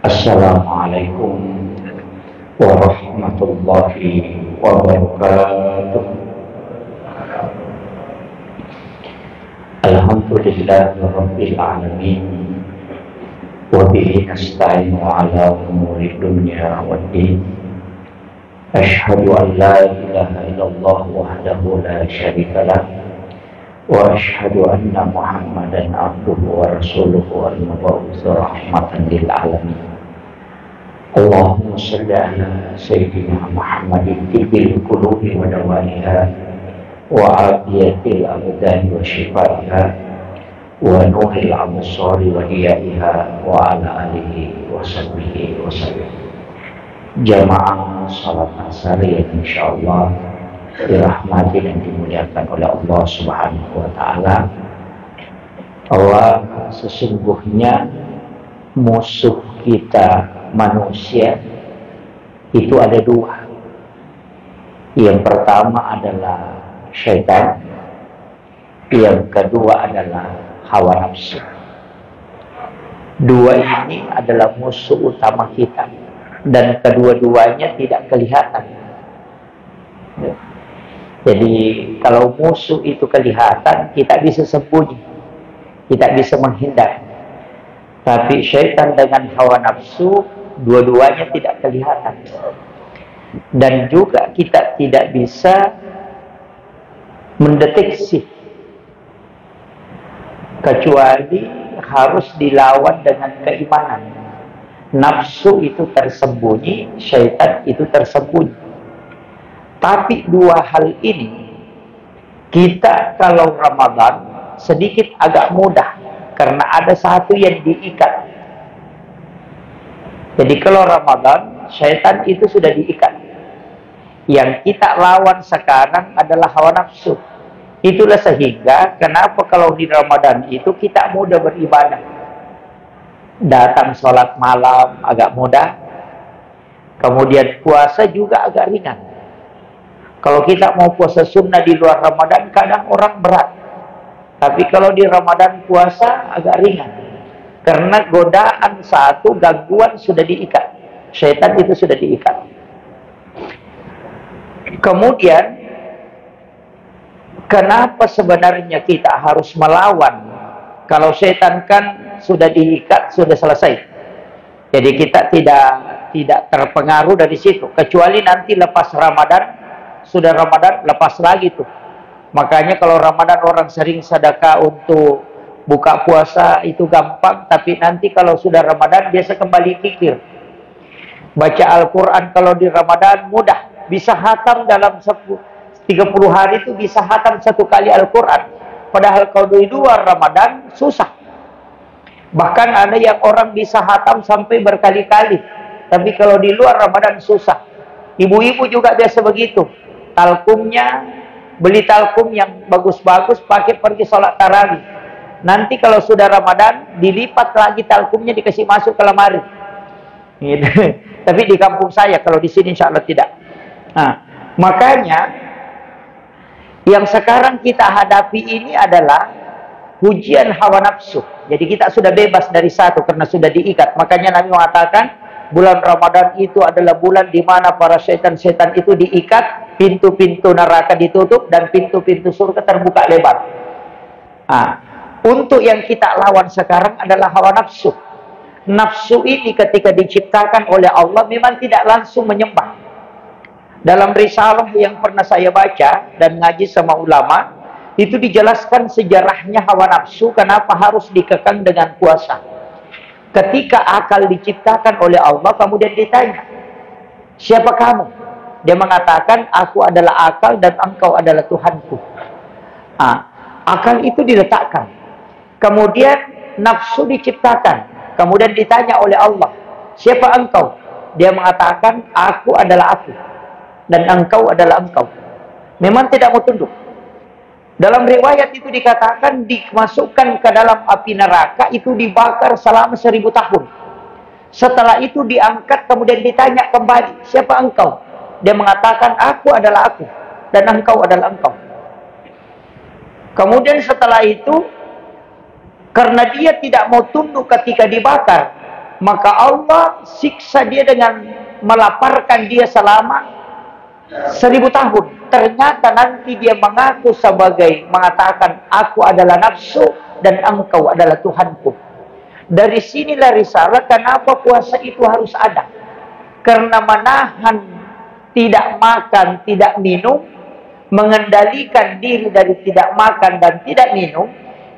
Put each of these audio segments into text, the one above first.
Assalamualaikum warahmatullahi wabarakatuh. Alhamdulillahirabbil alamin wa bihi nasta'inu ala umuri dunya waddin. Asyhadu an la ilaha illallah wahdahu la syarikalah wa asyhadu anna Muhammadan abduhu wa rasuluhu al-mab'uts rahmatan lil alamin. Allahumma salli ala sayyidina Muhammadin tibbil qulubi wa dawaiha wa afiyatil abdani wa shifaiha wa nuril absari wa diyaiha wa ala alihi wa sahbihi wa sallam. Jamaah salat asar yang insyaallah dirahmati dan dimuliakan oleh Allah Subhanahu wa taala, bahwa sesungguhnya musuh kita manusia itu ada dua. Yang pertama adalah syaitan, yang kedua adalah hawa nafsu. Dua ini adalah musuh utama kita, dan kedua-duanya tidak kelihatan. Jadi kalau musuh itu kelihatan, kita bisa sembunyi, kita bisa menghindar. Tapi syaitan dengan hawa nafsu, dua-duanya tidak kelihatan. Dan juga kita tidak bisa mendeteksi, kecuali harus dilawan dengan keimanan. Nafsu itu tersembunyi, syaitan itu tersembunyi. Tapi dua hal ini, kita kalau Ramadan sedikit agak mudah, karena ada satu yang diikat. Jadi kalau Ramadan, syaitan itu sudah diikat. Yang kita lawan sekarang adalah hawa nafsu. Itulah sehingga kenapa kalau di Ramadan itu kita mudah beribadah. Datang sholat malam agak mudah. Kemudian puasa juga agak ringan. Kalau kita mau puasa sunnah di luar Ramadan, kadang orang berat. Tapi kalau di Ramadan puasa agak ringan. Karena godaan satu, gangguan sudah diikat. Syaitan itu sudah diikat. Kemudian, kenapa sebenarnya kita harus melawan? Kalau syaitan kan sudah diikat, sudah selesai. Jadi kita tidak terpengaruh dari situ. Kecuali nanti lepas Ramadan, sudah Ramadan, lepas lagi tuh. Makanya kalau Ramadan orang sering sedekah untuk buka puasa itu gampang, tapi nanti kalau sudah Ramadan biasa kembali kikir. Baca Al-Quran kalau di Ramadan mudah, bisa khatam dalam 30 hari itu bisa khatam satu kali Al-Quran. Padahal kalau di luar Ramadan susah. Bahkan ada yang orang bisa khatam sampai berkali-kali, tapi kalau di luar Ramadan susah. Ibu-ibu juga biasa begitu. Talkumnya, beli talkum yang bagus-bagus, pakai pergi sholat tarawih. Nanti kalau sudah Ramadan, dilipat lagi talkumnya, dikasih masuk ke lemari. Gitu. Tapi di kampung saya, kalau di sini insya Allah tidak. Nah, makanya yang sekarang kita hadapi ini adalah ujian hawa nafsu. Jadi kita sudah bebas dari satu karena sudah diikat. Makanya Nabi mengatakan bulan Ramadan itu adalah bulan di mana para setan-setan itu diikat, pintu-pintu neraka ditutup, dan pintu-pintu surga terbuka lebar. Nah, untuk yang kita lawan sekarang adalah hawa nafsu. Nafsu ini ketika diciptakan oleh Allah memang tidak langsung menyembah. Dalam risalah yang pernah saya baca dan ngaji sama ulama, itu dijelaskan sejarahnya hawa nafsu, kenapa harus dikekang dengan puasa. Ketika akal diciptakan oleh Allah, kemudian ditanya, siapa kamu? Dia mengatakan, aku adalah akal dan engkau adalah Tuhanku. Akal itu diletakkan. Kemudian nafsu diciptakan. Kemudian ditanya oleh Allah, siapa engkau? Dia mengatakan, aku adalah aku. Dan engkau adalah engkau. Memang tidak mau tunduk. Dalam riwayat itu dikatakan, dimasukkan ke dalam api neraka, itu dibakar selama 1000 tahun. Setelah itu diangkat, kemudian ditanya kembali, siapa engkau? Dia mengatakan, aku adalah aku. Dan engkau adalah engkau. Kemudian setelah itu, karena dia tidak mau tunduk ketika dibakar, maka Allah siksa dia dengan melaparkan dia selama 1000 tahun. Ternyata nanti dia mengaku sebagai mengatakan, aku adalah nafsu dan engkau adalah Tuhanku. Dari sinilah risalah kenapa puasa itu harus ada. Karena menahan tidak makan, tidak minum, mengendalikan diri dari tidak makan dan tidak minum,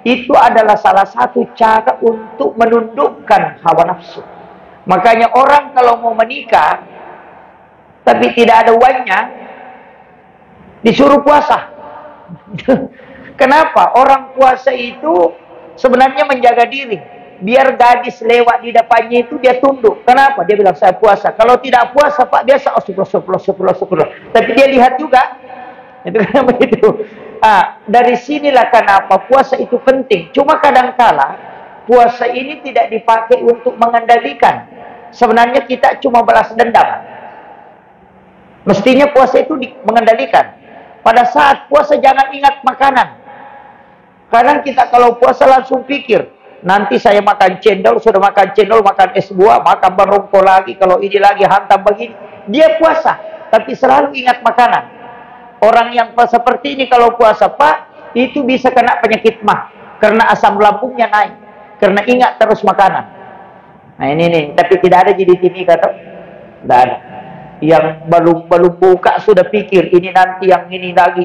itu adalah salah satu cara untuk menundukkan hawa nafsu. Makanya orang kalau mau menikah tapi tidak ada uangnya, disuruh puasa. Kenapa? Orang puasa itu sebenarnya menjaga diri. Biar gadis lewat di depannya itu dia tunduk. Kenapa? Dia bilang saya puasa. Kalau tidak puasa Pak, biasa astagfirullah. Tapi dia lihat juga. Itu kenapa itu? Dari sinilah kenapa puasa itu penting. Cuma kadangkala puasa ini tidak dipakai untuk mengendalikan. Sebenarnya kita cuma balas dendam. Mestinya puasa itu mengendalikan. Pada saat puasa jangan ingat makanan. Kadang kita kalau puasa langsung pikir, nanti saya makan cendol, sudah makan cendol, makan es buah, makan barongko lagi, kalau ini lagi hantam begini. Dia puasa, tapi selalu ingat makanan. Orang yang seperti ini kalau puasa Pak, itu bisa kena penyakit mah. Karena asam lambungnya naik. Karena ingat terus makanan. Nah ini nih, tapi tidak ada jadi TV kata. Tidak ada. Yang belum buka sudah pikir, ini nanti, yang ini lagi.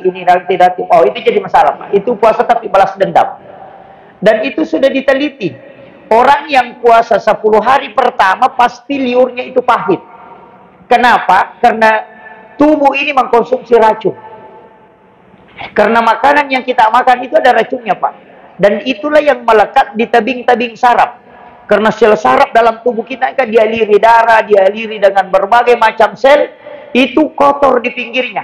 Oh itu jadi masalah Pak. Itu puasa tapi balas dendam. Dan itu sudah diteliti. Orang yang puasa 10 hari pertama pasti liurnya itu pahit. Kenapa? Karena tubuh ini mengkonsumsi racun. Karena makanan yang kita makan itu ada racunnya Pak. Dan itulah yang melekat di tabing-tabing saraf. Karena sel saraf dalam tubuh kita kan dialiri darah, dialiri dengan berbagai macam sel, itu kotor di pinggirnya.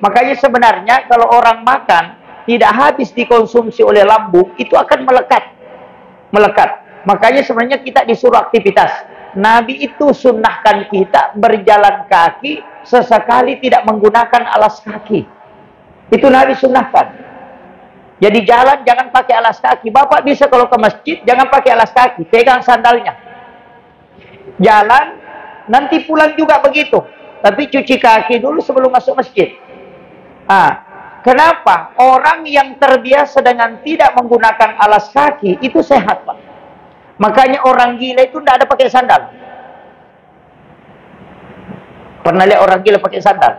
Makanya sebenarnya kalau orang makan tidak habis dikonsumsi oleh lambung, itu akan melekat. Makanya sebenarnya kita disuruh aktivitas. Nabi itu sunnahkan kita berjalan kaki sesekali tidak menggunakan alas kaki. Itu Nabi sunnahkan. Jadi jalan jangan pakai alas kaki. Bapak bisa kalau ke masjid jangan pakai alas kaki, pegang sandalnya. Jalan, nanti pulang juga begitu. Tapi cuci kaki dulu sebelum masuk masjid. Kenapa? Orang yang terbiasa dengan tidak menggunakan alas kaki itu sehat Pak. Makanya orang gila itu tidak ada pakai sandal. Pernah lihat orang gila pakai sandal?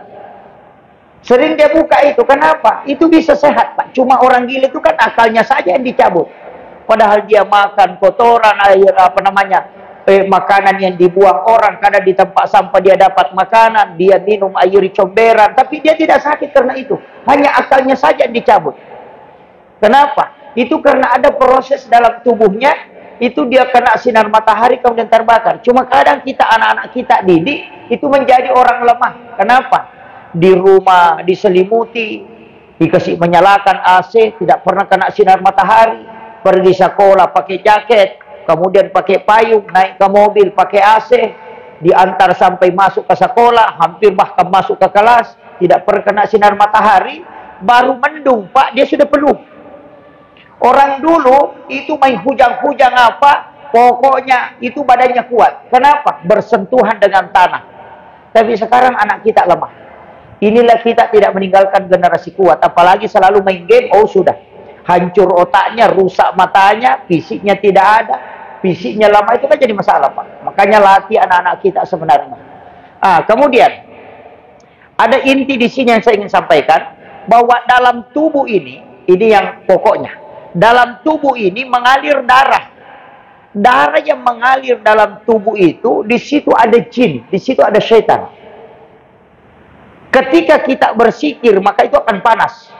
Sering dia buka itu. Kenapa? Itu bisa sehat Pak. Cuma orang gila itu kan akalnya saja yang dicabut. Padahal dia makan kotoran, air makanan yang dibuang orang. Karena di tempat sampah dia dapat makanan, dia minum air comberan, tapi dia tidak sakit karena itu. Hanya akalnya saja yang dicabut. Kenapa? Itu karena ada proses dalam tubuhnya, itu dia kena sinar matahari kemudian terbakar. Cuma kadang kita, anak-anak kita didik, itu menjadi orang lemah. Kenapa? Di rumah diselimuti, dikasih menyalakan AC, tidak pernah kena sinar matahari. Pergi sekolah pakai jaket, kemudian pakai payung, naik ke mobil pakai AC, diantar sampai masuk ke sekolah, hampir bahkan masuk ke kelas, tidak pernah kena sinar matahari, baru mendung Pak, dia sudah peluh. Orang dulu itu main hujang-hujang apa, pokoknya itu badannya kuat. Kenapa? Bersentuhan dengan tanah. Tapi sekarang anak kita lemah. Inilah kita tidak meninggalkan generasi kuat, apalagi selalu main game. Oh sudah, hancur otaknya, rusak matanya, fisiknya tidak ada, fisiknya lama, itu kan jadi masalah Pak. Makanya latih anak-anak kita sebenarnya. Kemudian ada inti di sini yang saya ingin sampaikan, bahwa dalam tubuh ini yang pokoknya, dalam tubuh ini mengalir darah. Darah yang mengalir dalam tubuh itu, di situ ada jin, di situ ada syaitan. Ketika kita bersikir, maka itu akan panas.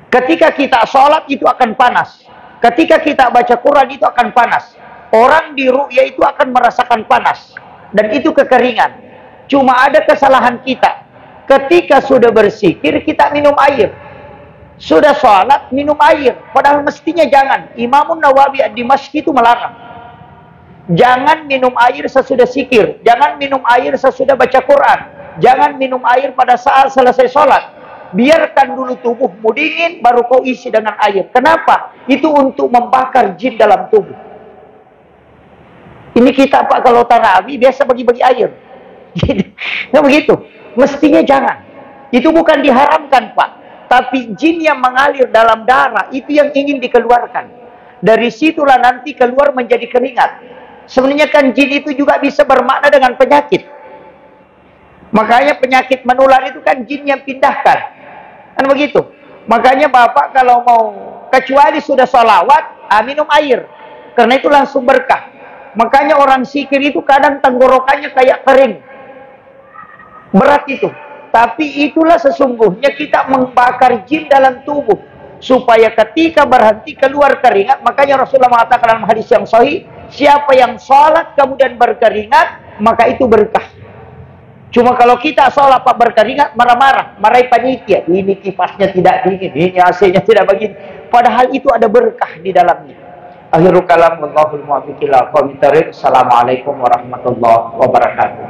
Ketika kita sholat, itu akan panas. Ketika kita baca Quran, itu akan panas. Orang di ru'ya itu akan merasakan panas. Dan itu kekeringan. Cuma ada kesalahan kita. Ketika sudah bersikir, kita minum air. Sudah sholat, minum air. Padahal mestinya jangan. Imam Nawawi ad-Dimashqi itu melarang. Jangan minum air sesudah sikir. Jangan minum air sesudah baca Quran. Jangan minum air pada saat selesai sholat. Biarkan dulu tubuhmu dingin, baru kau isi dengan air. Kenapa? Itu untuk membakar jin dalam tubuh. Ini kita Pak kalau tarawih biasa bagi-bagi air. Nggak begitu. Mestinya jangan. Itu bukan diharamkan Pak. Tapi jin yang mengalir dalam darah itu yang ingin dikeluarkan. Dari situlah nanti keluar menjadi keringat. Sebenarnya kan jin itu juga bisa bermakna dengan penyakit. Makanya penyakit menular itu kan jin yang pindahkan. Kan begitu. Makanya Bapak kalau mau, kecuali sudah sholawat, minum air. Karena itu langsung berkah. Makanya orang sikir itu kadang tenggorokannya kayak kering. Berat itu. Tapi itulah sesungguhnya kita membakar jin dalam tubuh. Supaya ketika berhenti keluar keringat. Makanya Rasulullah mengatakan dalam hadis yang sahih, siapa yang sholat kemudian berkeringat, maka itu berkah. Cuma kalau kita sholat Pak berkeringat, marah-marah, marahi panitia. Ini kipasnya tidak dingin, ini AC-nya tidak begini. Padahal itu ada berkah di dalamnya. Akhirul kalam, wallahul muwaffiq ila aqwamit thoriq. Assalamualaikum warahmatullahi wabarakatuh.